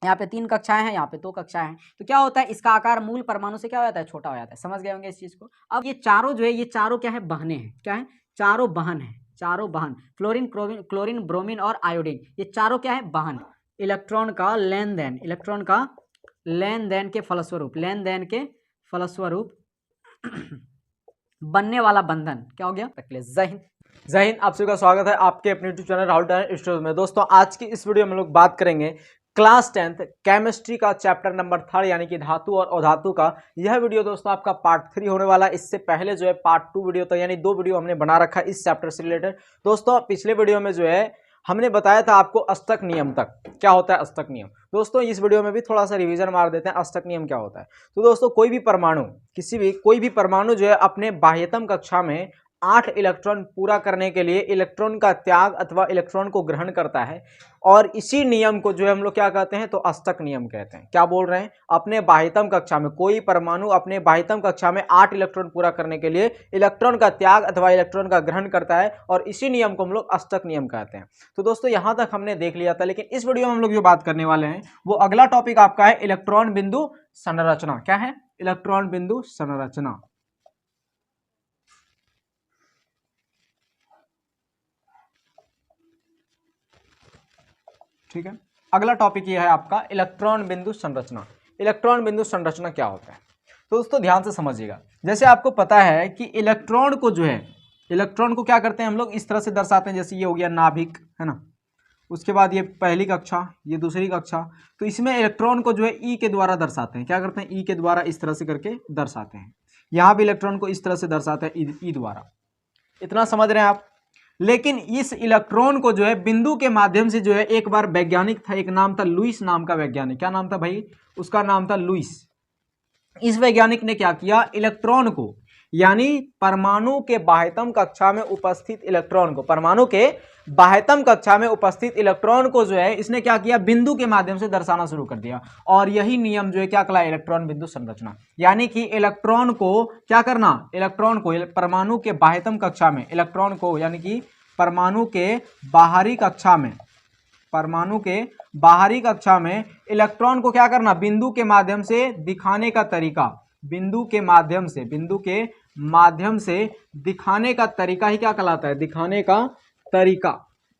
यहाँ पे 3 कक्षाएं हैं, यहाँ पे 2 कक्षाएं हैं, तो क्या होता है इसका आकार मूल परमाणु से क्या हो जाता है, छोटा हो जाता है। समझ गए होंगे इस चीज को। अब ये चारों जो है, ये चारों क्या है, बहने हैं। क्या है, चारों बहन है, चारों बहन, फ्लोरीन, क्लोरीन, ब्रोमीन और आयोडीन, ये चारों क्या है, बहन। इलेक्ट्रॉन का लेन देन, इलेक्ट्रॉन का लेन देन के फलस्वरूप, लेन देन के फलस्वरूप बनने वाला बंधन क्या हो गया, जय हिंद। जय हिंद, आप सभी का स्वागत है आपके अपने YouTube channel Rahul talent studio में। दोस्तों आज की इस वीडियो में हम लोग बात करेंगे क्लास 10th केमिस्ट्री का चैप्टर नंबर 3 यानी कि धातु और अधातु का। यह वीडियो दोस्तों आपका पार्ट 3 होने वाला है। इससे पहले जो है पार्ट 2 वीडियो था, यानी 2 वीडियो हमने बना रखा है इस चैप्टर से रिलेटेड। दोस्तों पिछले वीडियो में जो है हमने बताया था आपको अष्टक नियम तक, क्या होता है अष्टक नियम। दोस्तों इस वीडियो में भी थोड़ा सा रिवीजन मार देते हैं अष्टक नियम क्या होता है। तो दोस्तों कोई भी परमाणु, कोई भी परमाणु जो है अपने बाह्यतम कक्षा में 8 इलेक्ट्रॉन पूरा करने के लिए इलेक्ट्रॉन का त्याग अथवा इलेक्ट्रॉन को ग्रहण करता है, और इसी नियम को जो है हम लोग क्या कहते हैं, तो अष्टक नियम कहते हैं। क्या बोल रहे हैं, अपने बाह्यतम कक्षा में कोई परमाणु अपने बाह्यतम कक्षा में 8 इलेक्ट्रॉन पूरा करने के लिए इलेक्ट्रॉन का त्याग अथवा इलेक्ट्रॉन का ग्रहण करता है, और इसी नियम को हम लोग अष्टक नियम कहते हैं। तो दोस्तों यहां तक हमने देख लिया था, लेकिन इस वीडियो में हम लोग जो बात करने वाले हैं वो अगला टॉपिक आपका है इलेक्ट्रॉन बिंदु संरचना। क्या है, इलेक्ट्रॉन बिंदु संरचना। ठीक है, अगला टॉपिक ये है आपका इलेक्ट्रॉन बिंदु संरचना। इलेक्ट्रॉन बिंदु संरचना क्या होता है, तो दोस्तों ध्यान से समझिएगा। जैसे आपको पता है कि इलेक्ट्रॉन को जो है, इलेक्ट्रॉन को क्या करते हैं हम लोग, इस तरह से दर्शाते हैं। जैसे ये हो गया नाभिक, है ना, उसके बाद ये पहली कक्षा, ये दूसरी कक्षा। तो इसमें इलेक्ट्रॉन को जो है ई के द्वारा दर्शाते हैं। क्या करते हैं, ई के द्वारा इस तरह से करके दर्शाते हैं। यहाँ भी इलेक्ट्रॉन को इस तरह से दर्शाते हैं ई द्वारा। इतना समझ रहे हैं आप। लेकिन इस इलेक्ट्रॉन को जो है बिंदु के माध्यम से जो है, एक बार वैज्ञानिक था, एक नाम था लुईस नाम का वैज्ञानिक। क्या नाम था भाई, उसका नाम था लुईस। इस वैज्ञानिक ने क्या किया, इलेक्ट्रॉन को, यानी परमाणु के बाह्यतम कक्षा में उपस्थित इलेक्ट्रॉन को, परमाणु के बाह्यतम कक्षा में उपस्थित इलेक्ट्रॉन को जो है इसने क्या किया, बिंदु के माध्यम से दर्शाना शुरू कर दिया। और यही नियम जो है क्या कहलाया, इलेक्ट्रॉन बिंदु संरचना। यानी कि इलेक्ट्रॉन को क्या करना, इलेक्ट्रॉन को परमाणु के बाह्यतम कक्षा में, इलेक्ट्रॉन को यानी कि परमाणु के बाहरी कक्षा में, परमाणु के बाहरी कक्षा में इलेक्ट्रॉन को क्या करना, बिंदु के माध्यम से दिखाने का तरीका, बिंदु के माध्यम से, बिंदु के माध्यम से दिखाने का तरीका ही क्या कहलाता है, दिखाने का तरीका।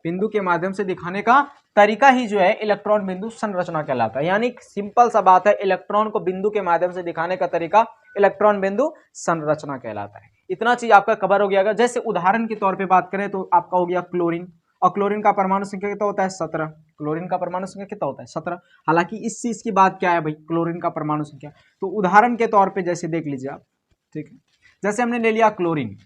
बिंदु के माध्यम से दिखाने का तरीका ही जो है इलेक्ट्रॉन बिंदु संरचना कहलाता है। यानी सिंपल सा बात है, इलेक्ट्रॉन को बिंदु के माध्यम से दिखाने का तरीका इलेक्ट्रॉन बिंदु संरचना कहलाता है। इतना चीज आपका कवर हो गया। जैसे उदाहरण के तौर पे बात करें तो आपका हो गया क्लोरीन, और क्लोरीन का परमाणु संख्या कितना होता है, 17। क्लोरीन का परमाणु संख्या कितना होता है, 17। हालांकि इस चीज की बात क्या है भाई, क्लोरीन का परमाणु संख्या, तो उदाहरण के तौर पे जैसे देख लीजिए आप। ठीक है, जैसे हमने ले लिया क्लोरीन,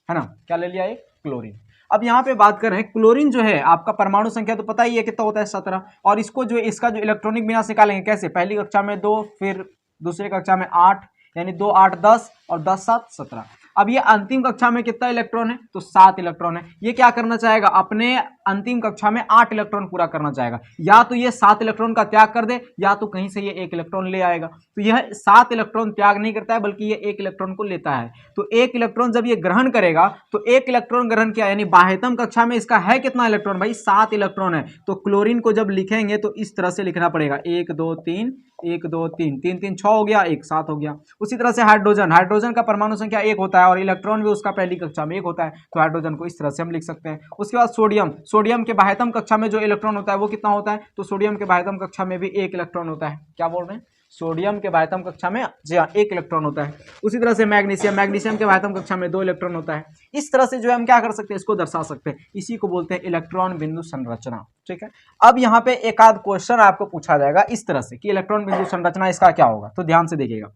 है ना, क्या ले लिया, एक क्लोरीन। अब यहाँ पे बात कर रहे हैं क्लोरीन जो है आपका परमाणु संख्या तो पता ही है कितना होता है, 17। और इसको जो इसका जो इलेक्ट्रॉनिक विन्यास निकालेंगे कैसे, पहली कक्षा में 2, फिर दूसरी कक्षा में 8, यानी 2 8 10 और 10 7 17। अब ये अंतिम कक्षा में कितना इलेक्ट्रॉन है, तो 7 इलेक्ट्रॉन है। ये क्या करना चाहेगा, अपने अंतिम कक्षा में 8 इलेक्ट्रॉन पूरा करना चाहेगा। या तो ये 7 इलेक्ट्रॉन का त्याग कर दे, या तो कहीं से ये 1 इलेक्ट्रॉन ले आएगा। तो यह 7 इलेक्ट्रॉन त्याग नहीं करता है, बल्कि ये 1 इलेक्ट्रॉन को लेता है। तो 1 इलेक्ट्रॉन जब ये ग्रहण करेगा, तो 1 इलेक्ट्रॉन ग्रहण किया, यानी बाह्यतम कक्षा में इसका है कितना इलेक्ट्रॉन भाई, 7 इलेक्ट्रॉन है। तो क्लोरीन को जब लिखेंगे तो इस तरह से लिखना पड़ेगा, 1 2 3 1 2 3 3 3 6 हो गया, 1 7 हो गया। उसी तरह से हाइड्रोजन, हाइड्रोजन का परमाणु संख्या 1 होता है, और इलेक्ट्रॉन भी उसका पहली कक्षा में 1 होता है। तो हाइड्रोजन को इस तरह से हम लिख सकते हैं। उसके बाद सोडियम, सोडियम के बाह्यतम कक्षा में जो इलेक्ट्रॉन होता है वो कितना होता है, तो सोडियम के बाह्यतम कक्षा में भी 1 इलेक्ट्रॉन होता है। क्या बोल रहे हैं, सोडियम के बाह्यतम कक्षा में जी हाँ 1 इलेक्ट्रॉन होता है। उसी तरह से मैग्नीशियम, मैग्नीशियम के बाह्यतम कक्षा में 2 इलेक्ट्रॉन होता है। इस तरह से जो है हम क्या कर सकते हैं, इसको दर्शा सकते हैं। इसी को बोलते हैं इलेक्ट्रॉन बिंदु संरचना। ठीक है, अब यहाँ पे एक आध क्वेश्चन आपको पूछा जाएगा इस तरह से कि इलेक्ट्रॉन बिंदु संरचना इसका क्या होगा, तो ध्यान से देखिएगा।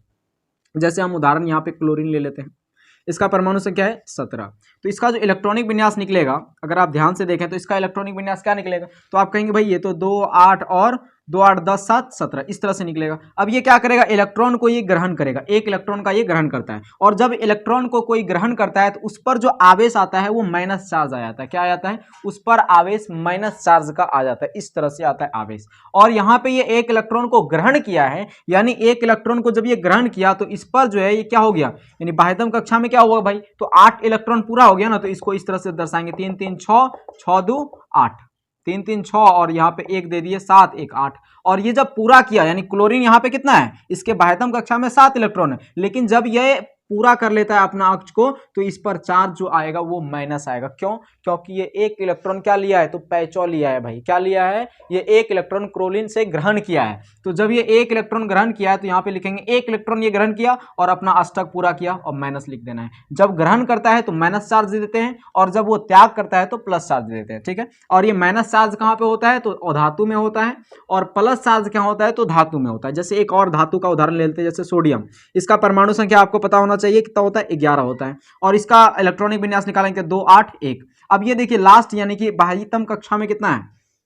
जैसे हम उदाहरण यहाँ पे क्लोरीन ले लेते हैं, इसका परमाणु संख्या है 17। तो इसका जो इलेक्ट्रॉनिक विन्यास निकलेगा, अगर आप ध्यान से देखें तो इसका इलेक्ट्रॉनिक विन्यास क्या निकलेगा, तो आप कहेंगे भाई ये तो 2 8 और 2 8 10 7 17 इस तरह से निकलेगा। अब ये क्या करेगा, इलेक्ट्रॉन को ये ग्रहण करेगा, 1 इलेक्ट्रॉन का ये ग्रहण करता है। और जब इलेक्ट्रॉन को कोई ग्रहण करता है तो उस पर जो आवेश आता है वो माइनस चार्ज आ जाता है। क्या आ जाता है, उस पर आवेश माइनस चार्ज का आ जाता है, इस तरह से आता है आवेश। और यहाँ पे ये 1 इलेक्ट्रॉन को ग्रहण किया है, यानी 1 इलेक्ट्रॉन को जब ये ग्रहण किया तो इस पर जो है ये क्या हो गया, यानी बाह्यतम कक्षा में क्या हुआ भाई, तो 8 इलेक्ट्रॉन पूरा हो गया ना। तो इसको इस तरह से दर्शाएंगे, 3 3 6 6 2 8। 3 3 6 और यहाँ पे 1 दे दिए 7 1 8। और ये जब पूरा किया यानी क्लोरीन यहाँ पे कितना है, इसके बाह्यतम कक्षा में 7 इलेक्ट्रॉन है, लेकिन जब ये पूरा कर लेता है अपना अक्ष को तो इस पर चार्ज जो आएगा वो माइनस आएगा। क्यों? क्योंकि ये एक इलेक्ट्रॉन क्या लिया है, तो पैचो लिया है भाई। क्या लिया है? ये एक इलेक्ट्रॉन क्लोरीन से ग्रहण किया है। तो जब ये एक इलेक्ट्रॉन ग्रहण किया है तो यहाँ पे लिखेंगे एक इलेक्ट्रॉन ये ग्रहण किया और अपना अष्टक पूरा किया और माइनस लिख देना है। जब ग्रहण करता है तो माइनस चार्ज दे देते हैं और जब वो त्याग करता है तो प्लस चार्ज दे देते हैं। ठीक है, और ये माइनस चार्ज कहाँ पे होता है, तो अधातु में होता है, और प्लस चार्ज क्या होता है, तो धातु में होता है। जैसे एक और धातु का उदाहरण ले लेते हैं, जैसे सोडियम। इसका परमाणु संख्या आपको पता होना चाहिए कितना होता है, 11 होता है, और इसका इलेक्ट्रॉनिक विन्यास निकालेंगे 2 8 1। अब ये देखिए लास्ट यानी कि बाह्यतम कक्षा में कितना है,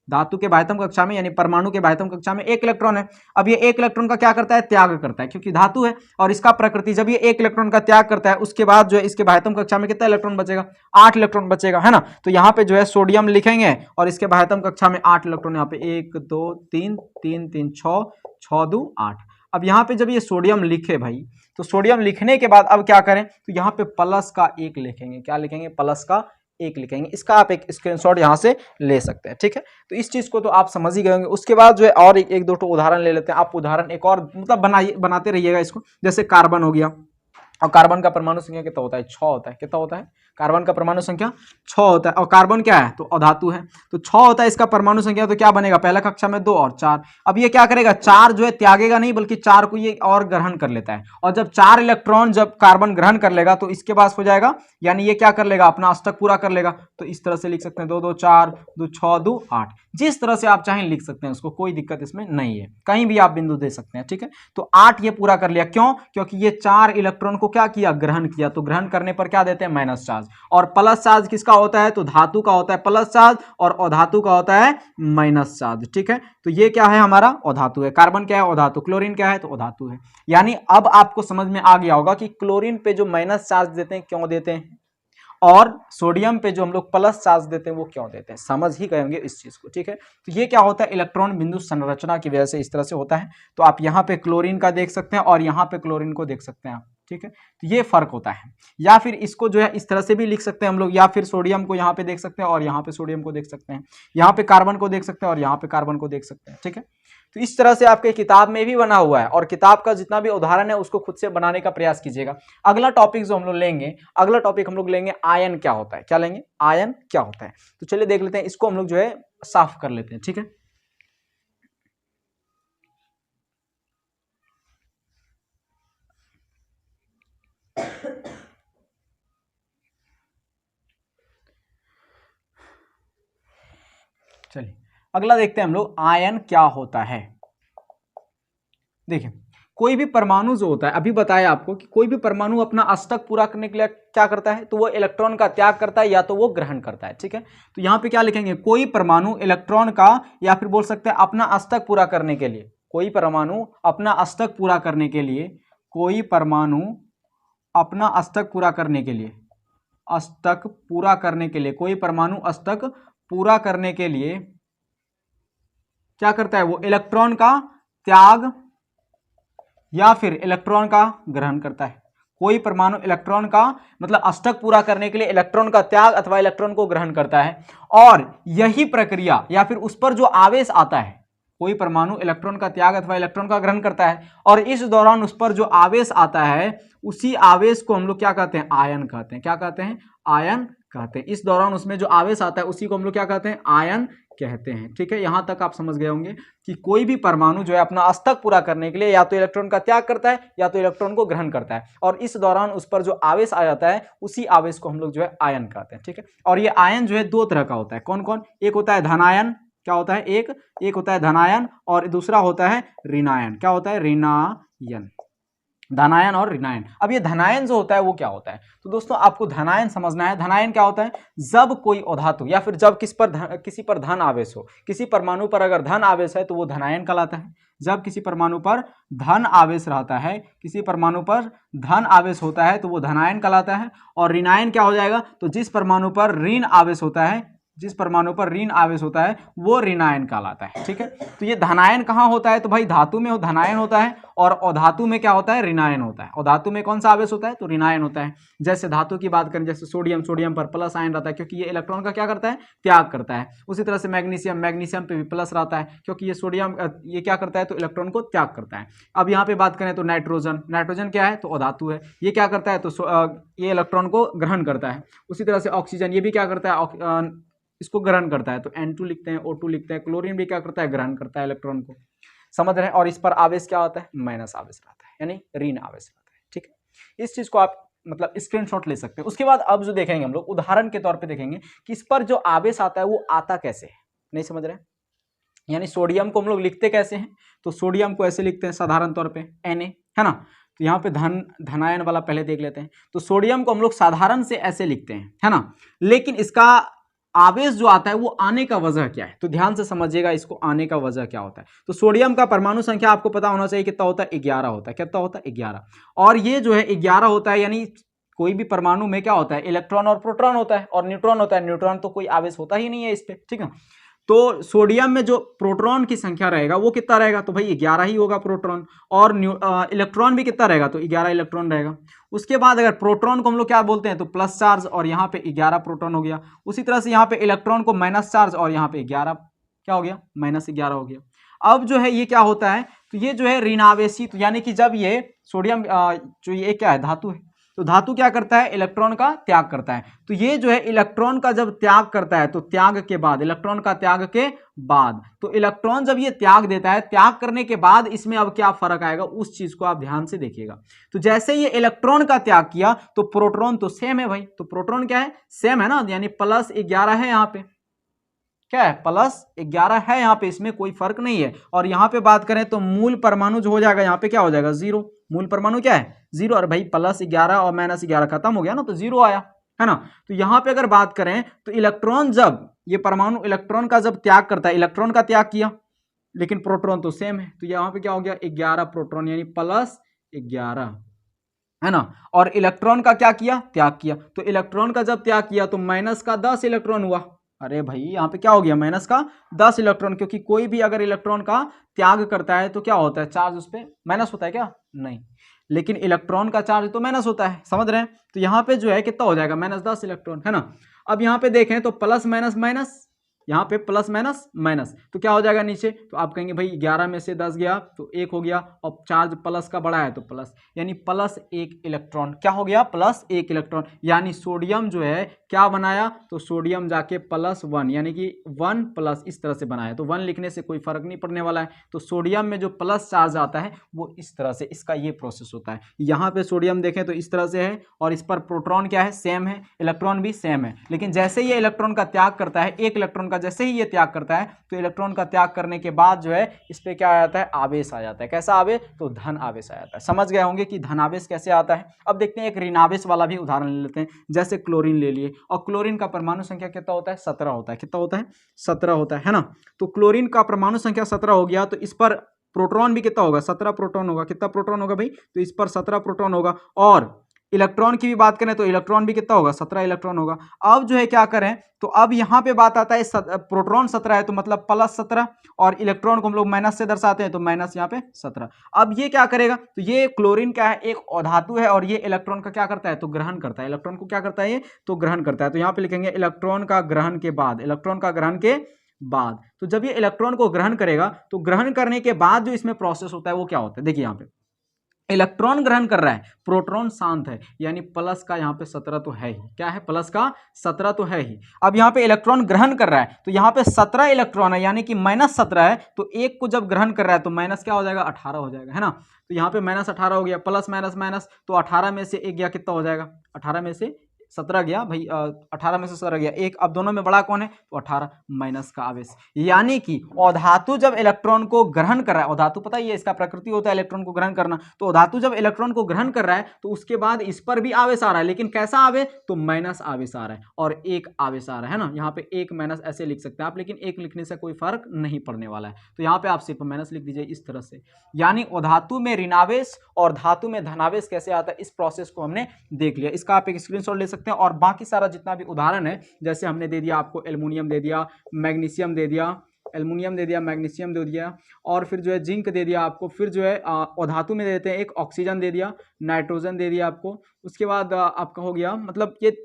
धातु के बाह्यतम कक्षा में यानी परमाणु के बाह्यतम कक्षा में 1 इलेक्ट्रॉन है। अब ये 1 इलेक्ट्रॉन का क्या करता है, त्याग करता है, क्योंकि धातु है। और इसका प्रकृति जब ये 1 इलेक्ट्रॉन का त्याग करता है उसके बाद जो है इसके बाह्यतम कक्षा में कितना इलेक्ट्रॉन बचेगा, 8 इलेक्ट्रॉन बचेगा, है ना। तो यहाँ पे जो है सोडियम लिखेंगे और इसके बाह्यतम कक्षा में 8 इलेक्ट्रॉन, यहाँ पे 1 2 3 3 3 6 6 2 8। अब यहाँ पे जब ये सोडियम लिखे भाई, तो सोडियम लिखने के बाद अब क्या करें, तो यहाँ पे प्लस का 1 लिखेंगे। क्या लिखेंगे, प्लस का 1 लिखेंगे। इसका आप एक स्क्रीनशॉट यहाँ से ले सकते हैं। ठीक है, तो इस चीज को तो आप समझ ही गए होंगे। उसके बाद जो है और एक दो उदाहरण ले लेते हैं। आप उदाहरण एक और मतलब बनाते रहिएगा इसको। जैसे कार्बन हो गया, और कार्बन का परमाणु संख्या कितना होता है, 6 होता है। कितना होता है, कार्बन का परमाणु संख्या 6 होता है। और कार्बन क्या है, तो अधातु है, तो 6 होता है इसका परमाणु संख्या। तो क्या बनेगा, पहला कक्षा में 2 और 4। अब ये क्या करेगा, 4 जो है त्यागेगा नहीं बल्कि 4 को ये और ग्रहण कर लेता है। और जब 4 इलेक्ट्रॉन जब कार्बन ग्रहण कर लेगा तो इसके पास हो जाएगा, यानी ये क्या कर लेगा, अपना अष्टक पूरा कर लेगा। तो इस तरह से लिख सकते हैं 2 2 4 2 6 2 8। जिस तरह से आप चाहें लिख सकते हैं उसको, कोई दिक्कत इसमें नहीं है, कहीं भी आप बिंदु दे सकते हैं। ठीक है, तो 8 ये पूरा कर लिया। क्यों? क्योंकि ये 4 इलेक्ट्रॉन को क्या किया, ग्रहण किया। तो ग्रहण करने पर क्या देते हैं, माइनस चार्ज। और प्लस चार्ज किसका होता है, तो धातु का होता है प्लस चार्ज, और अधातु का होता है माइनस चार्ज। ठीक है, तो ये क्या है, हमारा अधातु है। कार्बन क्या है, अधातु। क्लोरीन क्या है, तो अधातु है। यानी अब आपको समझ में आ गया होगा कि क्लोरीन पे जो माइनस चार्ज देते हैं क्यों देते हैं, और सोडियम पे जो हम लोग प्लस चार्ज देते हैं वो क्यों देते हैं। समझ ही गए होंगे इस चीज को। ठीक है, तो ये क्या होता है, इलेक्ट्रॉन बिंदु संरचना की वजह से इस तरह से होता है। तो आप यहाँ पे क्लोरीन का देख सकते हैं और यहाँ पे क्लोरीन को देख सकते हैं आप। ठीक है, तो ये फर्क होता है। या फिर इसको जो है इस तरह से भी लिख सकते हैं हम लोग, या फिर सोडियम को यहाँ पे देख सकते हैं और यहाँ पे सोडियम को देख सकते हैं, यहाँ पे कार्बन को देख सकते हैं और यहाँ पे कार्बन को देख सकते हैं। ठीक है, तो इस तरह से आपके किताब में भी बना हुआ है, और किताब का जितना भी उदाहरण है उसको खुद से बनाने का प्रयास कीजिएगा। अगला टॉपिक जो हम लोग लेंगे, अगला टॉपिक हम लोग लेंगे आयन क्या होता है। क्या लेंगे, आयन क्या होता है। तो चलिए देख लेते हैं, इसको हम लोग जो है साफ कर लेते हैं। ठीक है, चलिए अगला देखते हैं हम लोग, आयन क्या होता है। देखिए कोई भी परमाणु जो होता है, अभी बताया आपको कि कोई भी परमाणु अपना अष्टक पूरा करने के लिए क्या करता है, तो वो इलेक्ट्रॉन का त्याग करता है या तो वो ग्रहण करता है। ठीक है, तो यहाँ पे क्या लिखेंगे, कोई परमाणु इलेक्ट्रॉन का, या फिर बोल सकते हैं अपना अष्टक पूरा करने के लिए, कोई परमाणु अपना अष्टक पूरा करने के लिए, कोई परमाणु अपना अष्टक पूरा करने के लिए, अष्टक पूरा करने के लिए, कोई परमाणु अष्टक पूरा करने के लिए क्या करता है, वो इलेक्ट्रॉन का त्याग या फिर इलेक्ट्रॉन का ग्रहण करता है। कोई परमाणु इलेक्ट्रॉन का मतलब अष्टक पूरा करने के लिए इलेक्ट्रॉन का त्याग अथवा इलेक्ट्रॉन को ग्रहण करता है, और यही प्रक्रिया या फिर उस पर जो आवेश आता है, कोई परमाणु इलेक्ट्रॉन का त्याग अथवा इलेक्ट्रॉन का ग्रहण करता है, और इस दौरान उस पर जो आवेश आता है उसी आवेश को हम लोग क्या कहते हैं, आयन कहते हैं। क्या कहते हैं, आयन कहते हैं। इस दौरान उसमें जो आवेश आता है उसी को हम लोग क्या कहते हैं, आयन कहते हैं। ठीक है, यहां तक आप समझ गए होंगे कि कोई भी परमाणु जो है अपना अष्टक पूरा करने के लिए या तो इलेक्ट्रॉन का त्याग करता है या तो इलेक्ट्रॉन को ग्रहण करता है, और इस दौरान उस पर जो आवेश आ जाता है उसी आवेश को हम लोग जो है आयन कहते हैं। ठीक है, और ये आयन जो है 2 तरह का होता है। कौन कौन, एक होता है धनायन, क्या होता है, एक होता है धनायन, और दूसरा होता है ऋणायन। क्या होता है, ऋणायन, धनायन और ऋणायन। अब ये धनायन जो होता है वो क्या होता है, तो दोस्तों आपको धनायन समझना है। धनायन क्या होता है, जब कोई अधातु या फिर जब किसी पर धन आवेश हो, किसी परमाणु पर अगर धन आवेश है तो वो धनायन कहलाता है। जब किसी परमाणु पर धन आवेश रहता है, किसी परमाणु पर धन आवेश होता है तो वो धनायन कहलाता है। और ऋणायन क्या हो जाएगा, तो जिस परमाणु पर ऋण आवेश होता है जिस परमाणु पर ऋण आवेश होता है वो ऋणायन कहलाता है। ठीक है, तो ये धनायन कहाँ होता है, तो भाई धातु में धनायन होता है और अधातु में क्या होता है, ऋणायन होता है। अधातु में कौन सा आवेश होता है, तो ऋणायन होता है। जैसे धातु की बात करें, जैसे सोडियम, सोडियम पर प्लस आयन रहता है क्योंकि ये इलेक्ट्रॉन का क्या करता है, त्याग करता है। उसी तरह से मैग्नीशियम, मैग्नीशियम पे भी प्लस रहता है क्योंकि ये सोडियम ये क्या करता है, तो इलेक्ट्रॉन को त्याग करता है। अब यहाँ पे बात करें तो नाइट्रोजन, नाइट्रोजन क्या है, तो अधातु है, ये क्या करता है, तो ये इलेक्ट्रॉन को ग्रहण करता है। उसी तरह से ऑक्सीजन, ये भी क्या करता है, इसको ग्रहण करता है, तो N2 लिखते हैं, O2 लिखते हैं। क्लोरीन भी क्या करता है, ग्रहण करता है इलेक्ट्रॉन को, समझ रहे हैं। और इस पर आवेश क्या होता है, माइनस आवेश रहता है, यानी ऋण आवेश रहता है। ठीक है, इस चीज को आप मतलब स्क्रीनशॉट ले सकते हैं। उसके बाद अब जो देखेंगे हम लोग उदाहरण के तौर पे देखेंगे कि इस पर जो आवेश आता है वो आता कैसे है, नहीं समझ रहे हैं। यानी सोडियम को हम लोग लिखते कैसे हैं, तो सोडियम को ऐसे लिखते हैं साधारण तौर पे Na, है ना। तो यहाँ पे धनायन वाला पहले देख लेते हैं। तो सोडियम को हम लोग साधारण से ऐसे लिखते हैं, है ना, लेकिन इसका आवेश जो आता है वो आने का वजह क्या है, तो ध्यान से समझिएगा इसको, आने का वजह क्या होता है। तो सोडियम का परमाणु संख्या आपको पता होना चाहिए कितना होता है, 11 होता है। कितना होता है, 11। और ये जो है 11 होता है, यानी कोई भी परमाणु में क्या होता है, इलेक्ट्रॉन और प्रोटॉन होता है और न्यूट्रॉन होता है। न्यूट्रॉन तो कोई आवेश होता ही नहीं है इस पे, ठीक है। तो सोडियम में जो प्रोटॉन की संख्या रहेगा वो कितना रहेगा, तो भाई 11 ही होगा प्रोटॉन, और इलेक्ट्रॉन भी कितना रहेगा, तो 11 इलेक्ट्रॉन रहेगा। उसके बाद अगर प्रोटॉन को हम लोग क्या बोलते हैं, तो प्लस चार्ज, और यहाँ पे 11 प्रोटॉन हो गया। उसी तरह से यहाँ पे इलेक्ट्रॉन को माइनस चार्ज, और यहाँ पे 11 क्या हो गया, -11 हो गया। अब जो है ये क्या होता है, तो ये जो है ऋणावेशी, तो यानी कि जब ये सोडियम जो ये क्या है, धातु है, तो धातु क्या करता है, इलेक्ट्रॉन का त्याग करता है। तो ये जो है इलेक्ट्रॉन का जब त्याग करता है, तो त्याग के बाद, इलेक्ट्रॉन का त्याग के बाद, तो इलेक्ट्रॉन जब ये त्याग देता है, त्याग करने के बाद इसमें अब क्या फर्क आएगा, उस चीज को आप ध्यान से देखिएगा। तो जैसे ये इलेक्ट्रॉन का त्याग किया तो प्रोटॉन तो सेम है भाई, तो प्रोटॉन क्या है, सेम है ना, यानी +11 है, यहाँ पे क्या है, +11 है यहाँ पे, इसमें कोई फर्क नहीं है। और यहाँ पे बात करें तो मूल परमाणु जो हो जाएगा, यहाँ पे क्या हो जाएगा, 0। मूल परमाणु क्या है, 0। और भाई +11 और -11 खत्म हो गया ना, तो 0 आया, है ना। तो यहाँ पे अगर बात करें तो इलेक्ट्रॉन, जब ये परमाणु इलेक्ट्रॉन का जब त्याग करता है, इलेक्ट्रॉन का त्याग किया, लेकिन प्रोटॉन तो सेम है, तो यहाँ पे क्या हो गया, 11 प्रोटॉन, यानी +11, है ना। और इलेक्ट्रॉन का क्या किया, त्याग किया, तो इलेक्ट्रॉन का जब त्याग किया तो -10 इलेक्ट्रॉन हुआ। अरे भाई यहाँ पे क्या हो गया, -10 इलेक्ट्रॉन, क्योंकि कोई भी अगर इलेक्ट्रॉन का त्याग करता है तो क्या होता है, चार्ज उस पर माइनस होता है क्या, नहीं, लेकिन इलेक्ट्रॉन का चार्ज तो माइनस होता है, समझ रहे हैं। तो यहाँ पे जो है कितना हो जाएगा, -10 इलेक्ट्रॉन, है ना। अब यहाँ पे देखें तो प्लस माइनस माइनस, यहाँ पे प्लस माइनस माइनस, तो क्या हो जाएगा नीचे, तो आप कहेंगे भाई 11 में से 10 गया तो 1 हो गया, और चार्ज प्लस का बढ़ा है तो प्लस, यानी +1 इलेक्ट्रॉन, क्या हो गया, +1 इलेक्ट्रॉन। यानी सोडियम जो है क्या बनाया, तो सोडियम जाके +1, यानी कि 1+ इस तरह से बनाया। तो 1 लिखने से कोई फर्क नहीं पड़ने वाला है। तो सोडियम में जो प्लस चार्ज आता है वो इस तरह से, इसका ये प्रोसेस होता है। यहाँ पे सोडियम देखें तो इस तरह से है, और इस पर प्रोटॉन क्या है, सेम है, इलेक्ट्रॉन भी सेम है। लेकिन जैसे ये इलेक्ट्रॉन का त्याग करता है, एक इलेक्ट्रॉन का जैसे ही ये त्याग करता है, तो इलेक्ट्रॉन का त्याग करने के बाद जो है इस पे क्या आ जाता है, आवेश आ जाता है। कैसा आवेश, तो धन आवेश आ जाता है। समझ गए होंगे कि धन आवेश कैसे आता है। अब देखते हैं एक ऋणावेश वाला भी उदाहरण ले लेते हैं। जैसे क्लोरीन ले लिए, और क्लोरीन का परमाणु संख्या कितना होता है, 17 होता है। कितना होता है, 17 होता है ना। तो क्लोरीन का परमाणु संख्या 17 हो गया, तो इस पर प्रोटॉन भी कितना होगा, 17 प्रोटॉन होगा। कितना प्रोटॉन होगा भाई, तो इस पर 17 प्रोटॉन होगा। और इलेक्ट्रॉन की भी बात करें तो इलेक्ट्रॉन भी कितना होगा, 17 इलेक्ट्रॉन होगा। अब जो है क्या करें, तो अब यहाँ पे बात आता है, प्रोटॉन 17 है तो मतलब +17, और इलेक्ट्रॉन को हम लोग माइनस से दर्शाते हैं तो माइनस यहाँ पे 17। अब ये क्या करेगा, तो ये क्लोरीन क्या है, एक अधातु है, और ये इलेक्ट्रॉन का क्या करता है, तो ग्रहण करता है। इलेक्ट्रॉन को क्या करता है ये, तो ग्रहण करता है। तो यहाँ पे लिखेंगे इलेक्ट्रॉन का ग्रहण के बाद, इलेक्ट्रॉन का ग्रहण के बाद। तो जब ये इलेक्ट्रॉन को ग्रहण करेगा, तो ग्रहण करने के बाद जो इसमें प्रोसेस होता है वो क्या होता है, देखिए यहाँ पे इलेक्ट्रॉन ग्रहण कर रहा है, प्रोटॉन शांत है, यानी प्लस का यहाँ पे 17 तो है ही। क्या है, प्लस का 17 तो है ही। अब यहाँ पे इलेक्ट्रॉन ग्रहण कर रहा है, तो यहाँ पे 17 इलेक्ट्रॉन है, यानी कि -17 है, तो एक को जब ग्रहण कर रहा है तो माइनस क्या हो जाएगा, 18 हो जाएगा, है ना। तो यहाँ पे -18 हो गया, प्लस माइनस माइनस, तो 18 में से 1 गया, कितना हो जाएगा, 18 में से 17 गया भाई, 18 में से 17 गया, एक। अब दोनों में बड़ा कौन है, तो 18, माइनस का आवेश। यानी कि अधातु जब इलेक्ट्रॉन को ग्रहण कर रहा है, अधातु पता ही है इसका प्रकृति होता है इलेक्ट्रॉन को ग्रहण करना, तो अधातु जब इलेक्ट्रॉन को ग्रहण कर रहा है तो उसके बाद इस पर भी आवेश आ रहा है, लेकिन कैसा आवेश, तो माइनस आवेश आ रहा है, और एक आवेश आ रहा है ना। यहाँ पे एक माइनस ऐसे लिख सकते हैं आप, लेकिन एक लिखने से कोई फर्क नहीं पड़ने वाला है, तो यहाँ पे आप सिर्फ माइनस लिख दीजिए इस तरह से। यानी अधातु में ऋणावेश और धातु में धनावेश कैसे आता है, इस प्रोसेस को हमने देख लिया। इसका आप एक स्क्रीनशॉट ले सकते हैं। सकते हैं। और बाकी सारा जितना भी उदाहरण है, जैसे हमने दे दिया आपको एल्युमिनियम दे दिया, मैग्नीशियम दे दिया, एल्युमिनियम दे दिया, मैग्नीशियम दे दिया, और फिर जो है जिंक दे दिया आपको, फिर जो है धातु में देते हैं एक ऑक्सीजन दे दिया, नाइट्रोजन दे दिया आपको। उसके बाद आपका हो गया, मतलब ये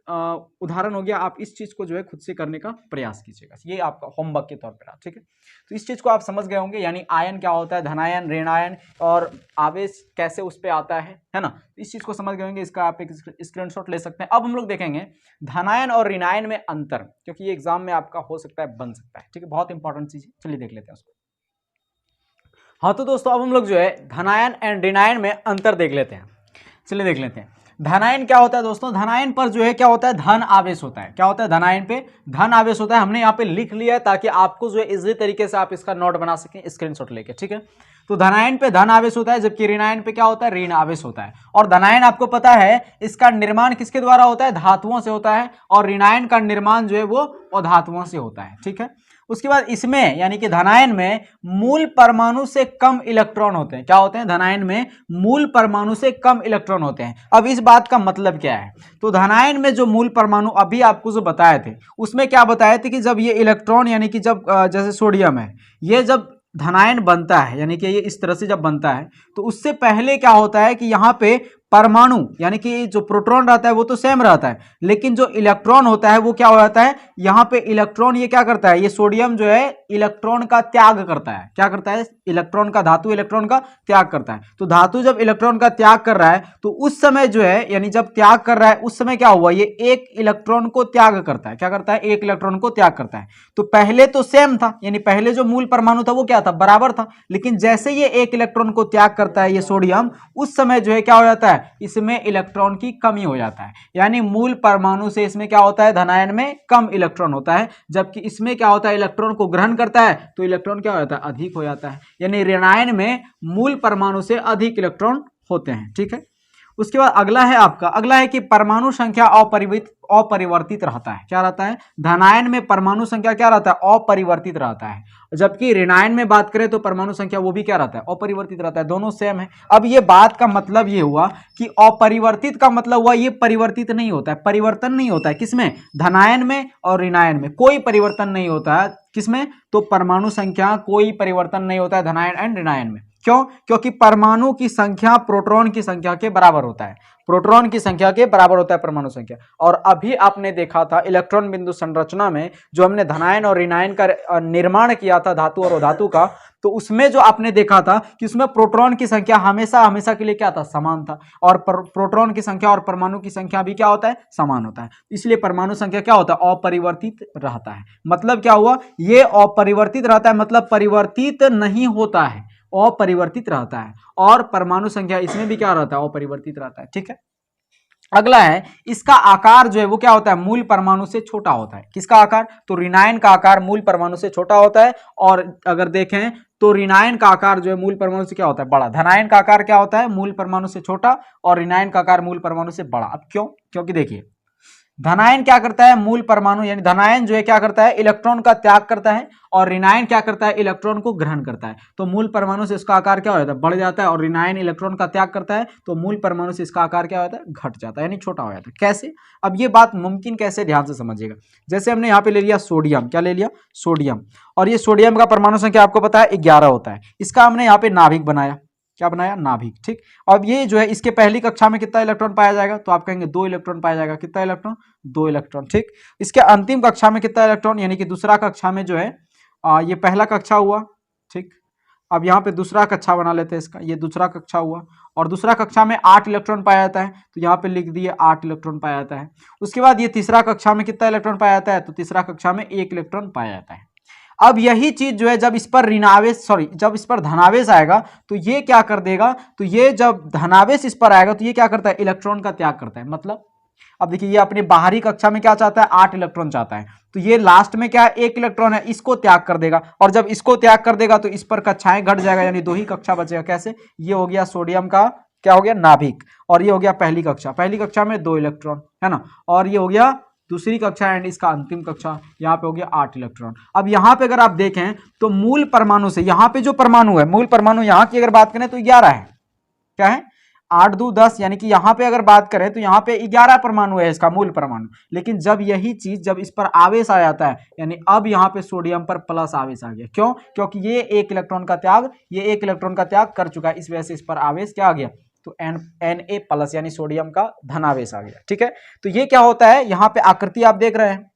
उदाहरण हो गया। आप इस चीज़ को जो है खुद से करने का प्रयास कीजिएगा, ये आपका होमवर्क के तौर पर, ठीक है। तो इस चीज़ को आप समझ गए होंगे, यानी आयन क्या होता है, धनायन, ऋणायन, और आवेश कैसे उस पर आता है ना। इस चीज़ को समझ गए होंगे, इसका आप एक स्क्रीनशॉट ले सकते हैं। अब हम लोग देखेंगे धनायन और ऋणायन में अंतर, क्योंकि ये एग्जाम में आपका हो सकता है, बन सकता है, ठीक है, बहुत इंपॉर्टेंट चीज़ है। चलिए देख लेते हैं उसको। हाँ तो दोस्तों अब हम लोग जो है धनायन एंड ऋणायन में अंतर देख लेते हैं। चलिए देख लेते हैं। धनायन क्या होता है दोस्तों, धनायन पर जो है क्या होता है, धन आवेश होता है। क्या होता है, धनायन पे धन आवेश होता है। हमने यहाँ पे लिख लिया है ताकि आपको जो है इजी तरीके से आप इसका नोट बना सकें स्क्रीनशॉट लेके, ठीक है। तो धनायन पे धन आवेश होता है, जबकि ऋणायन पे क्या होता है, ऋण आवेश होता है। और धनायन आपको पता है इसका निर्माण किसके द्वारा होता है, धातुओं से होता है, और ऋणायन का निर्माण जो है वो अधातुओं से होता है, ठीक है। उसके बाद इसमें यानी कि धनायन में मूल परमाणु से कम इलेक्ट्रॉन होते हैं। क्या होते हैं, धनायन में मूल परमाणु से कम इलेक्ट्रॉन होते हैं। अब इस बात का मतलब क्या है, तो धनायन में जो मूल परमाणु अभी आपको जो बताए थे, उसमें क्या बताए थे कि जब ये इलेक्ट्रॉन यानी कि जब जैसे सोडियम है, ये जब धनायन बनता है यानी कि ये इस तरह से जब बनता है, तो उससे पहले क्या होता है कि यहाँ पे परमाणु यानी कि जो प्रोटॉन रहता है वो तो सेम रहता है, लेकिन जो इलेक्ट्रॉन होता है वो क्या हो जाता है, यहाँ पे इलेक्ट्रॉन ये क्या करता है, ये सोडियम जो है इलेक्ट्रॉन का त्याग करता है। क्या करता है, इलेक्ट्रॉन का, धातु इलेक्ट्रॉन का त्याग करता है। तो धातु जब इलेक्ट्रॉन का त्याग कर रहा है तो उस समय जो है यानी जब त्याग कर रहा है उस समय क्या हुआ, ये एक इलेक्ट्रॉन को त्याग करता है। क्या करता है, एक इलेक्ट्रॉन को त्याग करता है। तो पहले तो सेम था, यानी पहले जो मूल परमाणु था वो क्या था, बराबर था, लेकिन जैसे ये एक इलेक्ट्रॉन को त्याग करता है ये सोडियम, उस समय जो है क्या हो जाता है, इसमें इलेक्ट्रॉन की कमी हो जाता है। यानी मूल परमाणु से इसमें क्या होता है, धनायन में कम इलेक्ट्रॉन होता है, जबकि इसमें क्या होता है, इलेक्ट्रॉन को ग्रहण करता है तो इलेक्ट्रॉन क्या हो जाता है, अधिक हो जाता है। यानी ऋणायन में मूल परमाणु से अधिक इलेक्ट्रॉन होते हैं, ठीक है। उसके बाद अगला है आपका, अगला है कि परमाणु संख्या अपरिवर्तित रहता है। क्या रहता है, धनायन में परमाणु संख्या क्या रहता है, अपरिवर्तित रहता है, जबकि ऋणायन में बात करें तो परमाणु संख्या वो भी क्या रहता है, अपरिवर्तित रहता है। दोनों सेम है। अब ये बात का मतलब ये हुआ कि अपरिवर्तित का मतलब हुआ ये परिवर्तित नहीं होता है, परिवर्तन नहीं होता है। किसमें, धनायन में और ऋणायन में कोई परिवर्तन नहीं होता है। किसमें, तो परमाणु संख्या कोई परिवर्तन नहीं होता है धनायन एंड ऋणायन में। क्यों, क्योंकि परमाणु की संख्या प्रोटॉन की संख्या के बराबर होता है, प्रोटॉन की संख्या के बराबर होता है परमाणु संख्या। और अभी आपने देखा था इलेक्ट्रॉन बिंदु संरचना में जो हमने धनायन और ऋणायन का निर्माण किया था धातु और अधातु का, तो उसमें जो आपने देखा था कि उसमें प्रोटॉन की संख्या हमेशा हमेशा के लिए क्या था, समान था, और प्रोटॉन की संख्या और परमाणु की संख्या भी क्या होता है, समान होता है। इसलिए परमाणु संख्या क्या होता है, अपरिवर्तित रहता है। मतलब क्या हुआ, ये अपरिवर्तित रहता है, मतलब परिवर्तित नहीं होता है, अपरिवर्तित रहता है। और परमाणु संख्या इसमें भी क्या रहता है, अपरिवर्तित रहता है, ठीक है। अगला है, इसका आकार जो है वो क्या होता है, मूल परमाणु से छोटा होता है। किसका आकार, तो ऋणायन का आकार मूल परमाणु से छोटा होता है। और अगर देखें तो ऋणायन का आकार जो है मूल परमाणु से क्या होता है, बड़ा। धनायन का आकार क्या होता है, मूल परमाणु से छोटा, और ऋणायन का आकार मूल परमाणु से बड़ा। अब क्यों, क्योंकि देखिए धनायन क्या करता है, मूल परमाणु यानी धनायन जो है क्या करता है, इलेक्ट्रॉन का त्याग करता है, और ऋणायन क्या करता है, इलेक्ट्रॉन को ग्रहण करता है। तो मूल परमाणु से इसका आकार क्या हो जाता है, बढ़ जाता है, और ऋणायन इलेक्ट्रॉन का त्याग करता है तो मूल परमाणु से इसका आकार क्या होता है, घट जाता है, यानी छोटा हो जाता है। कैसे, अब ये बात मुमकिन कैसे, ध्यान से समझिएगा। जैसे हमने यहाँ पे ले लिया सोडियम, क्या ले लिया, सोडियम, और ये सोडियम का परमाणु संख्या आपको पता है 11 होता है। इसका हमने यहाँ पे नाभिक बनाया, क्या बनाया, नाभिक, ठीक। अब ये जो है इसके पहली कक्षा में कितना इलेक्ट्रॉन पाया जाएगा, तो आप कहेंगे 2 इलेक्ट्रॉन पाया जाएगा। कितना इलेक्ट्रॉन, 2 इलेक्ट्रॉन, ठीक। इसके अंतिम कक्षा में कितना इलेक्ट्रॉन, यानी कि दूसरा कक्षा में जो है ये पहला कक्षा हुआ, ठीक। अब यहाँ पे दूसरा कक्षा बना लेते हैं इसका, ये दूसरा कक्षा हुआ, और दूसरा कक्षा में 8 इलेक्ट्रॉन पाया जाता है, तो यहाँ पे लिख दिए 8 इलेक्ट्रॉन पाया जाता है। उसके बाद ये तीसरा कक्षा में कितना इलेक्ट्रॉन पाया जाता है, तो तीसरा कक्षा में 1 इलेक्ट्रॉन पाया जाता है। अब यही चीज जो है जब इस पर ऋणावेश जब इस पर धनावेश आएगा तो ये क्या कर देगा, तो ये जब धनावेश इस पर आएगा तो ये क्या करता है, इलेक्ट्रॉन का त्याग करता है। मतलब अब देखिए ये अपनी बाहरी कक्षा में क्या चाहता है, 8 इलेक्ट्रॉन चाहता है, तो ये लास्ट में क्या है, 1 इलेक्ट्रॉन है, इसको त्याग कर देगा। और जब इसको त्याग कर देगा तो इस पर कक्षाएं घट जाएगा, यानी 2 ही कक्षा बचेगा। कैसे, ये हो गया सोडियम का क्या हो गया, नाभिक, और ये हो गया पहली कक्षा, पहली कक्षा में 2 इलेक्ट्रॉन है ना, और ये हो गया दूसरी कक्षा एंड इसका अंतिम कक्षा, यहाँ पे हो गया 8 इलेक्ट्रॉन। अब यहाँ पे अगर आप देखें तो मूल परमाणु से यहाँ पे जो परमाणु है, मूल परमाणु यहाँ की अगर बात करें तो 11 है, क्या है, 8 दूनी 10, यानी कि यहाँ पे अगर बात करें तो यहाँ पे 11 परमाणु है इसका मूल परमाणु। लेकिन जब यही चीज जब इस पर आवेश आ जाता है, यानी अब यहाँ पे सोडियम पर प्लस आवेश आ गया। क्यों? क्योंकि ये एक इलेक्ट्रॉन का त्याग कर चुका है, इस वजह से इस पर आवेश क्या आ गया, तो Na यानी सोडियम का धनावेश आ गया। ठीक है, तो ये क्या होता है, यहाँ पे आकृति आप देख रहे हैं,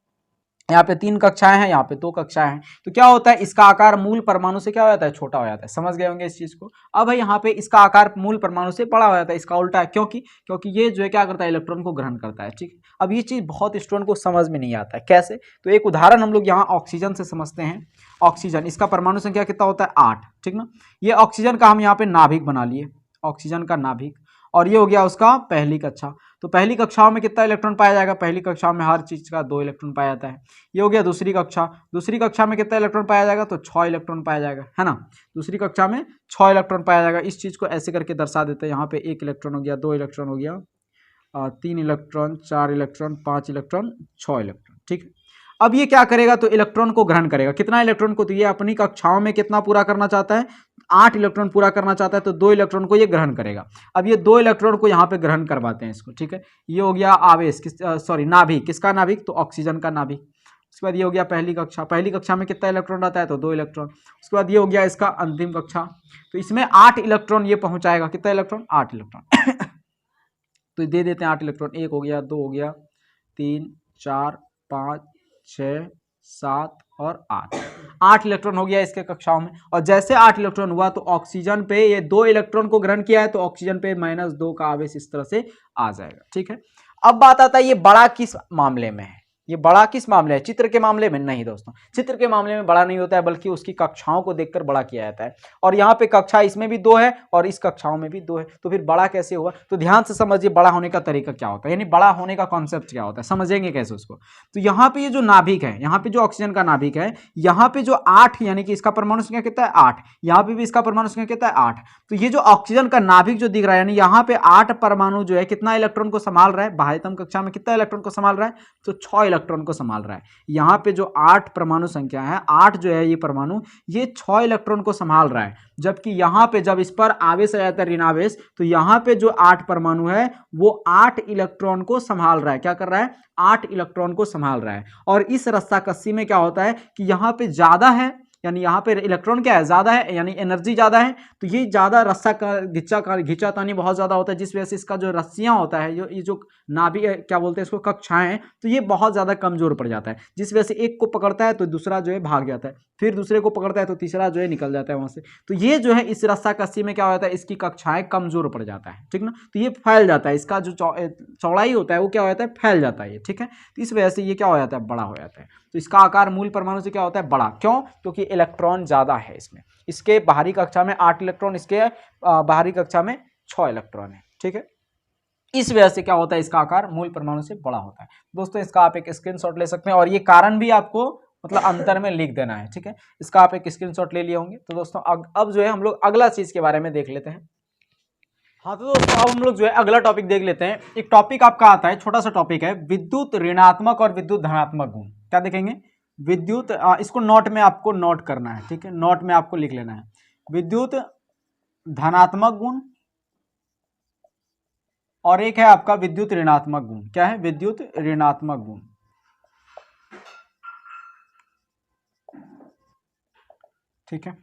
यहाँ पे 3 कक्षाएं हैं, यहाँ पे 2 कक्षाएं हैं। तो क्या होता है, इसका आकार मूल परमाणु से क्या हो जाता है, छोटा हो जाता है। समझ गए होंगे इस चीज को। अब है यहाँ पे इसका आकार मूल परमाणु से बड़ा हो जाता है, इसका उल्टा है। क्योंकि ये जो है क्या करता है, इलेक्ट्रॉन को ग्रहण करता है। ठीक है, अब ये चीज बहुत स्टूडेंट को समझ में नहीं आता है कैसे। तो एक उदाहरण हम लोग यहाँ ऑक्सीजन से समझते हैं। ऑक्सीजन, इसका परमाणु संख्या कितना होता है, 8। ठीक ना, ये ऑक्सीजन का हम यहाँ पे नाभिक बना लिए, ऑक्सीजन का नाभिक। और ये हो गया उसका पहली कक्षा। तो पहली कक्षाओं में कितना इलेक्ट्रॉन पाया जाएगा, पहली कक्षा में हर चीज का 2 इलेक्ट्रॉन पाया जाता है। ये हो गया दूसरी कक्षा। दूसरी कक्षा में कितना इलेक्ट्रॉन पाया जाएगा, तो 6 इलेक्ट्रॉन पाया जाएगा, है ना। दूसरी कक्षा में 6 इलेक्ट्रॉन पाया जाएगा। इस चीज को ऐसे करके दर्शा देते हैं, यहाँ पे 1 इलेक्ट्रॉन हो गया, 2 इलेक्ट्रॉन हो गया, 3 इलेक्ट्रॉन, 4 इलेक्ट्रॉन, 5 इलेक्ट्रॉन, 6 इलेक्ट्रॉन। ठीक है, अब ये क्या करेगा, तो इलेक्ट्रॉन को ग्रहण करेगा। कितना इलेक्ट्रॉन को, तो ये अपनी कक्षाओं में कितना पूरा करना चाहता है, 8 इलेक्ट्रॉन पूरा करना चाहता है, तो 2 इलेक्ट्रॉन को ये ग्रहण करेगा। अब ये 2 इलेक्ट्रॉन को यहाँ पे ग्रहण करवाते हैं इसको। ठीक है, ये हो गया आवेश, नाभिक, किसका नाभिक, तो ऑक्सीजन का नाभिक। उसके बाद ये हो गया पहली कक्षा। पहली कक्षा में कितना इलेक्ट्रॉन रहता है, तो 2 इलेक्ट्रॉन। उसके बाद ये हो गया इसका अंतिम कक्षा। तो इसमें 8 इलेक्ट्रॉन ये पहुंचाएगा। कितना इलेक्ट्रॉन, 8 इलेक्ट्रॉन। तो दे देते हैं 8 इलेक्ट्रॉन, 1 हो गया, 2 हो गया, 3, 4, 5, 6, 7 और 8 इलेक्ट्रॉन हो गया इसके कक्षाओं में। और जैसे 8 इलेक्ट्रॉन हुआ तो ऑक्सीजन पे ये 2 इलेक्ट्रॉन को ग्रहण किया है, तो ऑक्सीजन पे -2 का आवेश इस तरह से आ जाएगा। ठीक है, अब बात आता है ये बड़ा किस मामले में है, ये बड़ा किस मामले है, चित्र के मामले में नहीं दोस्तों। चित्र के मामले में बड़ा नहीं होता है, बल्कि उसकी कक्षाओं को देखकर बड़ा किया जाता है। और यहाँ पे कक्षा इसमें भी 2 है और इस कक्षाओं में भी 2 है, तो फिर बड़ा कैसे हुआ। तो ध्यान से समझिए बड़ा होने का तरीका क्या होता है, यानी बड़ा होने का कॉन्सेप्ट क्या होता है, समझेंगे कैसे उसको। तो यहाँ पे ये जो नाभिक है, यहाँ पे जो ऑक्सीजन का नाभिक है, यहाँ पे जो 8 यानी कि इसका परमाणु संख्या कितना है, 8। यहाँ पे भी इसका परमाणु संख्या कितना है, 8। तो ये जो ऑक्सीजन का नाभिक जो दिख रहा है, यानी यहाँ पे 8 परमाणु जो है कितना इलेक्ट्रॉन को संभाल रहा है, बाह्यतम कक्षा में कितना इलेक्ट्रॉन को संभाल रहा है, तो 6 इलेक्ट्रॉन को संभाल रहा है। यहाँ पे जो 8 परमाणु संख्या है, 8 जो है ये परमाणु, ये 6 इलेक्ट्रॉन को संभाल रहा है। जबकि यहाँ पे जब इस पर आवेश आ जाता है, ऋणावेश, तो यहाँ पे जो 8 परमाणु है वो 8 इलेक्ट्रॉन को संभाल रहा है। क्या कर रहा है, 8 इलेक्ट्रॉन को संभाल रहा है। और इस रस्साकसी में क्या होता है कि यहाँ पे ज्यादा है, यानी यहाँ पे इलेक्ट्रॉन क्या है, ज्यादा है, यानी एनर्जी ज्यादा है, तो ये ज्यादा रस्सा का घिंचातानी बहुत ज्यादा होता है, जिस वजह से इसका जो रस्सियां होता है, ये जो नाभि क्या बोलते हैं इसको, कक्षाएं, तो ये बहुत ज्यादा कमजोर पड़ जाता है, जिस वजह से एक को पकड़ता है तो दूसरा जो है भाग जाता है, फिर दूसरे को पकड़ता है तो तीसरा जो है निकल जाता है वहां से। तो ये जो है इस रस्साकसी में क्या होता है, इसकी कक्षाएं कमजोर पड़ जाता है। ठीक ना, तो ये फैल जाता है, इसका जो चौड़ाई होता है वो क्या हो जाता है, फैल जाता है। ठीक है, तो इस वजह से ये क्या हो जाता है, बड़ा हो जाता है। तो इसका आकार मूल परमाणु से क्या होता है, बड़ा। क्यों? क्योंकि इलेक्ट्रॉन ज्यादा है इसमें। इसके बाहरी कक्षा में 8 इलेक्ट्रॉन, इसके बाहरी कक्षा में 6 इलेक्ट्रॉन है। ठीक है, इस वजह से क्या होता है, इसका आकार मूल परमाणु से बड़ा होता है। दोस्तों इसका आप एक स्क्रीनशॉट ले सकते हैं और ये कारण भी आपको मतलब अंतर में लिख देना है। ठीक है, इसका आप एक स्क्रीनशॉट ले लिए होंगे। तो दोस्तों अब जो है हम लोग अगला चीज के बारे में देख लेते हैं। हाँ तो दोस्तों अब हम लोग जो है अगला टॉपिक देख लेते हैं। एक टॉपिक आपका आता है, छोटा सा टॉपिक है, विद्युत ऋणात्मक और विद्युत धनात्मक गुण। क्या देखेंगे, विद्युत, इसको नोट में आपको नोट करना है। ठीक है, नोट में आपको लिख लेना है, विद्युत धनात्मक गुण और एक है आपका विद्युत ऋणात्मक गुण। क्या है, विद्युत ऋणात्मक गुण। ठीक है,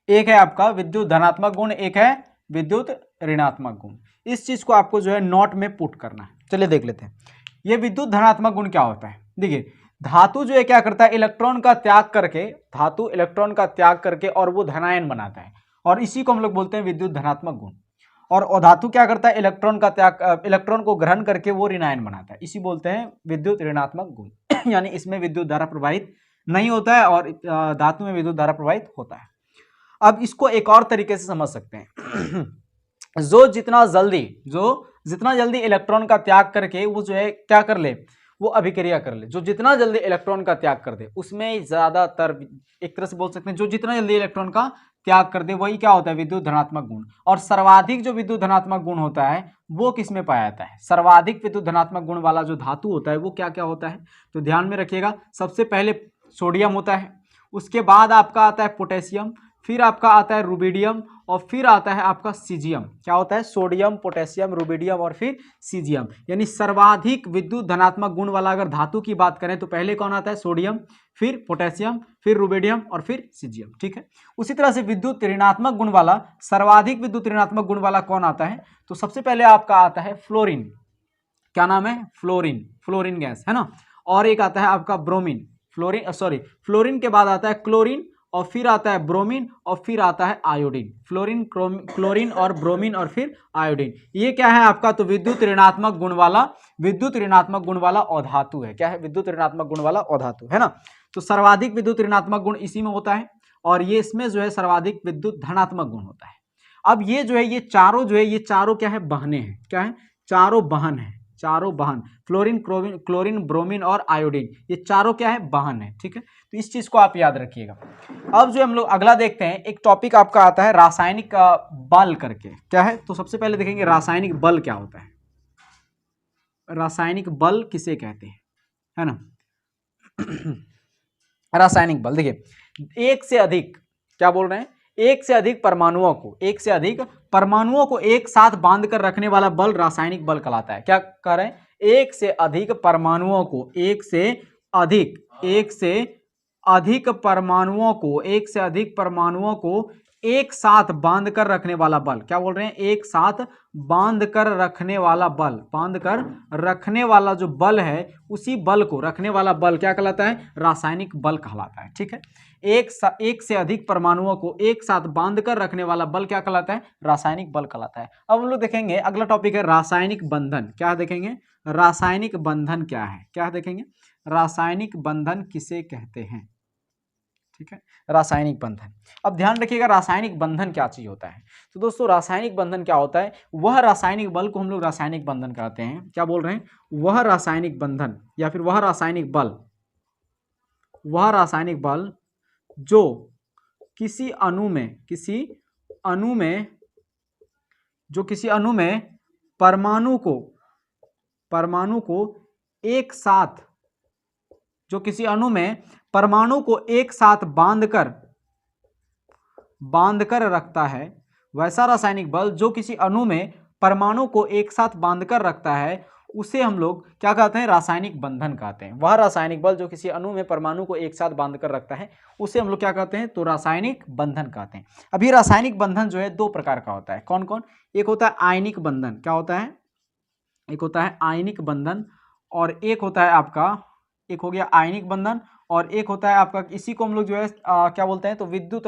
एक है आपका विद्युत धनात्मक गुण, एक है विद्युत ऋणात्मक गुण। इस चीज को आपको जो है नोट में पुट करना है। चलिए देख लेते हैं ये विद्युत धनात्मक गुण क्या होता है। देखिए धातु जो है क्या करता है, इलेक्ट्रॉन का त्याग करके, धातु इलेक्ट्रॉन का त्याग करके और वो धनायन बनाता है, और इसी को हम लोग बोलते हैं विद्युत धनात्मक गुण। और अधातु क्या करता है, इलेक्ट्रॉन का त्याग, इलेक्ट्रॉन को ग्रहण करके वो ऋणायन बनाता है, इसी बोलते हैं विद्युत ऋणात्मक गुण। यानी इसमें विद्युत धारा प्रवाहित नहीं होता है और धातु में विद्युत धारा प्रवाहित होता है। अब इसको एक और तरीके से समझ सकते हैं जितना जल्दी इलेक्ट्रॉन का त्याग करके वो जो है क्या कर ले, वो अभिक्रिया कर ले, जो जितना जल्दी इलेक्ट्रॉन का त्याग कर दे उसमें ज्यादातर, एक तरह से बोल सकते हैं जो जितना जल्दी इलेक्ट्रॉन का त्याग कर दे वही क्या होता है, विद्युत धनात्मक गुण। और सर्वाधिक जो विद्युत धनात्मक गुण होता है वो किसमें पाया जाता है, सर्वाधिक विद्युत धनात्मक गुण वाला जो धातु होता है वो क्या क्या होता है, तो ध्यान में रखिएगा। सबसे पहले सोडियम होता है, उसके बाद आपका आता है पोटेशियम, फिर आपका आता है रुबिडियम और फिर आता है आपका सीजियम। क्या होता है? सोडियम, पोटेशियम, रुबिडियम और फिर सीजियम। यानी सर्वाधिक विद्युत धनात्मक गुण वाला अगर धातु की बात करें तो पहले कौन आता है? सोडियम, फिर पोटेशियम, फिर रुबिडियम और फिर सीजियम। ठीक है, उसी तरह से विद्युत ऋणात्मक गुण वाला, सर्वाधिक विद्युत ऋणात्मक गुण वाला कौन आता है? तो सबसे पहले आपका आता है फ्लोरीन। क्या नाम है? फ्लोरीन, फ्लोरीन गैस है ना। और एक आता है आपका ब्रोमीन, फ्लोरीन के बाद आता है क्लोरीन और फिर आता है ब्रोमीन और फिर आता है आयोडीन। फ्लोरीन, क्लोरीन और ब्रोमीन और फिर आयोडीन। ये क्या है आपका? तो विद्युत ऋणात्मक गुण वाला अधातु है। क्या है? विद्युत ऋणात्मक गुण वाला अधातु है ना। तो सर्वाधिक विद्युत ऋणात्मक गुण इसी में होता है और ये इसमें जो है सर्वाधिक विद्युत धनात्मक गुण होता है। अब ये जो है ये चारों क्या है? बहने हैं। क्या है? चारों बहन है, चारों बहन, फ्लोरीन, क्लोरीन, ब्रोमीन और आयोडीन, ये चारों क्या है? बहन है। ठीक है, तो इस चीज को आप याद रखिएगा। अब जो हम लोग अगला देखते हैं, एक टॉपिक आपका आता है रासायनिक बल करके। क्या है? तो सबसे पहले देखेंगे रासायनिक बल क्या होता है। रासायनिक बल किसे कहते हैं, है ना। रासायनिक बल देखिए, एक से अधिक, क्या बोल रहे हैं? एक से अधिक परमाणुओं को एक साथ बांध कर रखने वाला बल रासायनिक बल कहलाता है। क्या कह रहे हैं? एक से अधिक परमाणुओं को एक से अधिक परमाणुओं को एक साथ बांध कर रखने वाला बल। क्या बोल रहे हैं? एक साथ बांध कर रखने वाला जो बल है, उसी बल को रखने वाला बल क्या कहलाता है? रासायनिक बल कहलाता है। ठीक है, एक से अधिक परमाणुओं को एक साथ बांध कर रखने वाला बल क्या कहलाता है? रासायनिक बल कहलाता है। अब हम लोग देखेंगे अगला टॉपिक है रासायनिक बंधन। क्या देखेंगे? रासायनिक बंधन क्या है? क्या देखेंगे? रासायनिक बंधन किसे कहते हैं? ठीक है, रासायनिक बंधन। अब ध्यान रखिएगा रासायनिक बंधन क्या चीज होता है। तो दोस्तों रासायनिक बंधन क्या होता है? वह रासायनिक बल को हम लोग रासायनिक बंधन कहते हैं। क्या बोल रहे हैं? वह रासायनिक बंधन या फिर वह रासायनिक बल जो किसी अणु में परमाणु को एक साथ बांध कर रखता है, वैसा रासायनिक बल जो किसी अणु में परमाणु को एक साथ बांध कर रखता है, उसे हम लोग क्या कहते हैं? रासायनिक बंधन कहते हैं। वह रासायनिक बल जो किसी अणु में परमाणु को एक साथ बांध कर रखता है, उसे हम लोग क्या कहते हैं? तो रासायनिक बंधन कहते हैं। अभी रासायनिक बंधन जो है दो प्रकार का होता है। कौन कौन? एक होता है आयनिक बंधन। क्या होता है? एक होता है आयनिक बंधन और एक होता है आपका, एक हो गया आयनिक बंधन और एक होता है आपका, इसी को हम लोग जो है क्या बोलते हैं? तो वैद्युत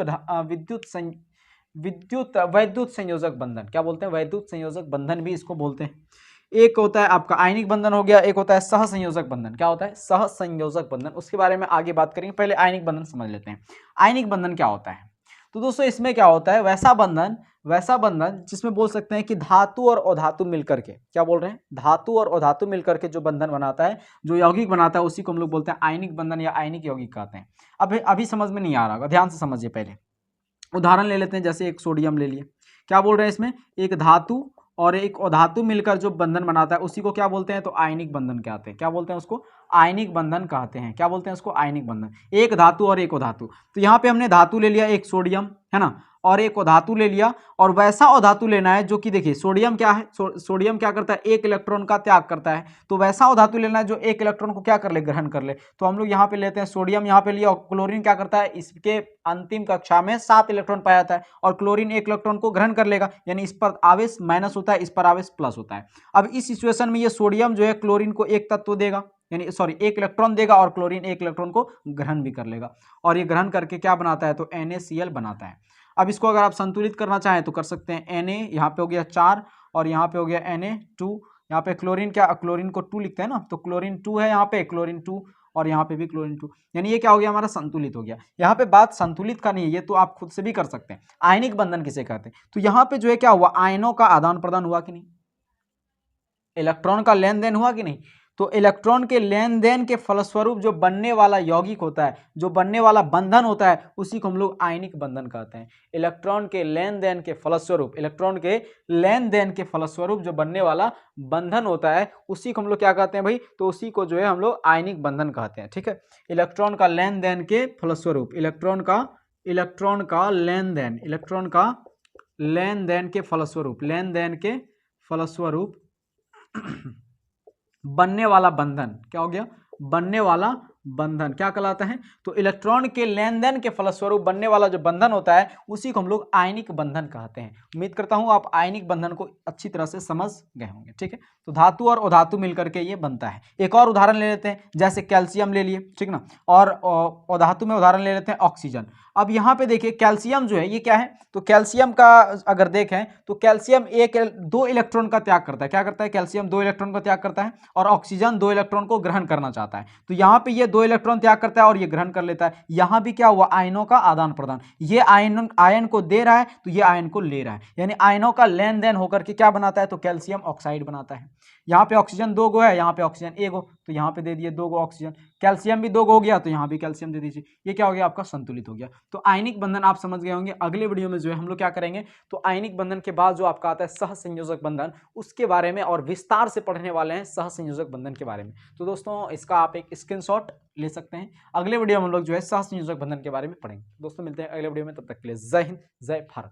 संयोजक बंधन। क्या बोलते हैं? वैद्युत संयोजक बंधन भी इसको बोलते हैं। एक होता है आपका आयनिक बंधन हो गया, एक होता है सहसंयोजक बंधन। क्या होता है? सहसंयोजक बंधन। उसके बारे में आगे बात करेंगे, पहले आयनिक बंधन समझ लेते हैं। आयनिक बंधन क्या होता है? तो दोस्तों इसमें क्या होता है? वैसा बंधन जिसमें बोल सकते हैं कि धातु और अधातु मिलकर के, क्या बोल रहे हैं? धातु और अधातु मिलकर के जो बंधन बनाता है, जो यौगिक बनाता है, उसी को हम लोग बोलते हैं आयनिक बंधन या आयनिक यौगिक कहते हैं। अभी समझ में नहीं आ रहा होगा, ध्यान से समझिए। पहले उदाहरण ले लेते हैं, जैसे एक सोडियम ले लिए। क्या बोल रहे हैं? इसमें एक धातु और एक अधातु मिलकर जो बंधन बनाता है, उसी को क्या बोलते हैं? तो आयनिक बंधन कहते हैं। क्या बोलते हैं उसको? आयनिक बंधन कहते हैं। क्या बोलते हैं उसको? आयनिक बंधन। एक धातु और एक अधातु। तो यहाँ पे हमने धातु ले लिया एक सोडियम, है ना, और एक अधातु ले लिया, और वैसा अधातु लेना है जो कि देखिए सोडियम क्या है? सोडियम क्या करता है? एक इलेक्ट्रॉन का त्याग करता है। तो वैसा अधातु लेना है जो एक इलेक्ट्रॉन को क्या कर ले? ग्रहण कर ले। तो हम लोग यहाँ पे लेते हैं सोडियम, यहाँ पे लिया, और क्लोरीन क्या करता है? इसके अंतिम कक्षा में 7 इलेक्ट्रॉन पाया जाता है और क्लोरीन एक इलेक्ट्रॉन को ग्रहण कर लेगा, यानी इस पर आवेश माइनस होता है, इस पर आवेश प्लस होता है। अब इस सिचुएशन में ये सोडियम जो है क्लोरीन को एक तत्व देगा, यानी एक इलेक्ट्रॉन देगा, और क्लोरीन एक इलेक्ट्रॉन को ग्रहण भी कर लेगा, और ये ग्रहण करके क्या बनाता है? तो NaCl बनाता है। अब इसको अगर आप संतुलित करना चाहें तो कर सकते हैं। Na यहाँ पे हो गया 4 और यहाँ पे हो गया Na2। यहाँ पे क्लोरीन क्लोरीन को 2 लिखते हैं ना, तो क्लोरीन 2 है यहाँ पे, क्लोरीन 2, और यहाँ पे भी क्लोरीन 2, यानी ये क्या हो गया? हमारा संतुलित हो गया। यहाँ पे बात संतुलित का नहीं है, ये तो आप खुद से भी कर सकते हैं। आयनिक बंधन किसे कहते हैं? तो यहाँ पे जो है क्या हुआ? आयनों का आदान प्रदान हुआ कि नहीं? इलेक्ट्रॉन का लेन देन हुआ कि नहीं? तो इलेक्ट्रॉन के लेन देन के फलस्वरूप जो बनने वाला यौगिक होता है, जो बनने वाला बंधन होता है, उसी को हम लोग आयनिक बंधन कहते हैं। इलेक्ट्रॉन के लेन देन के फलस्वरूप जो बनने वाला बंधन होता है, उसी को हम लोग क्या कहते हैं भाई? तो उसी को जो है हम लोग आयनिक बंधन कहते हैं। ठीक है, इलेक्ट्रॉन का लेन देन के फलस्वरूप, इलेक्ट्रॉन का इलेक्ट्रॉन का लेन देन, इलेक्ट्रॉन का लेन देन के फलस्वरूप, लेन देन के फलस्वरूप बनने वाला बंधन क्या हो गया, बनने वाला बंधन क्या कहलाता है, तो इलेक्ट्रॉन के लेन देन के फलस्वरूप बनने वाला जो बंधन होता है उसी को हम लोग आयनिक बंधन कहते हैं। उम्मीद करता हूं आप आयनिक बंधन को अच्छी तरह से समझ गए होंगे। ठीक है, तो धातु और अधातु मिलकर के ये बनता है। एक और उदाहरण ले लेते हैं, जैसे कैल्शियम ले लिए, ठीक ना, और अधातु में उदाहरण ले लेते हैं ऑक्सीजन। अब यहाँ पे देखिए कैल्शियम जो है ये क्या है, तो कैल्शियम का अगर देखें तो कैल्शियम दो इलेक्ट्रॉन का त्याग करता है। क्या करता है, कैल्शियम 2 इलेक्ट्रॉन का त्याग करता है और ऑक्सीजन 2 इलेक्ट्रॉन को ग्रहण करना चाहता है। तो यहाँ पे ये 2 इलेक्ट्रॉन त्याग करता है और ये ग्रहण कर लेता है। यहाँ भी क्या हुआ, आयनों का आदान प्रदान, ये आयन को दे रहा है तो ये आयन को ले रहा है, यानी आयनों का लेन देन होकर के क्या बनाता है, तो कैल्शियम ऑक्साइड बनाता है। यहाँ पे ऑक्सीजन 2 गो है, यहाँ पे ऑक्सीजन 1 गो, तो यहाँ पे दे दिए 2 गो ऑक्सीजन। कैल्शियम भी 2 गो हो गया तो यहाँ भी कैल्शियम दे दीजिए। ये क्या हो गया, आपका संतुलित हो गया। तो आयनिक बंधन आप समझ गए होंगे। अगले वीडियो में जो है हम लोग क्या करेंगे, तो आयनिक बंधन के बाद जो आपका आता है सहसंयोजक बंधन, उसके बारे में और विस्तार से पढ़ने वाले हैं सहसंयोजक बंधन के बारे में। तो दोस्तों इसका आप एक स्क्रीनशॉट ले सकते हैं। अगले वीडियो में हम लोग जो है सहसंयोजक बंधन के बारे में पढ़ेंगे। दोस्तों मिलते हैं अगले वीडियो में, तब तक के लिए जय हिंद, जय भारत।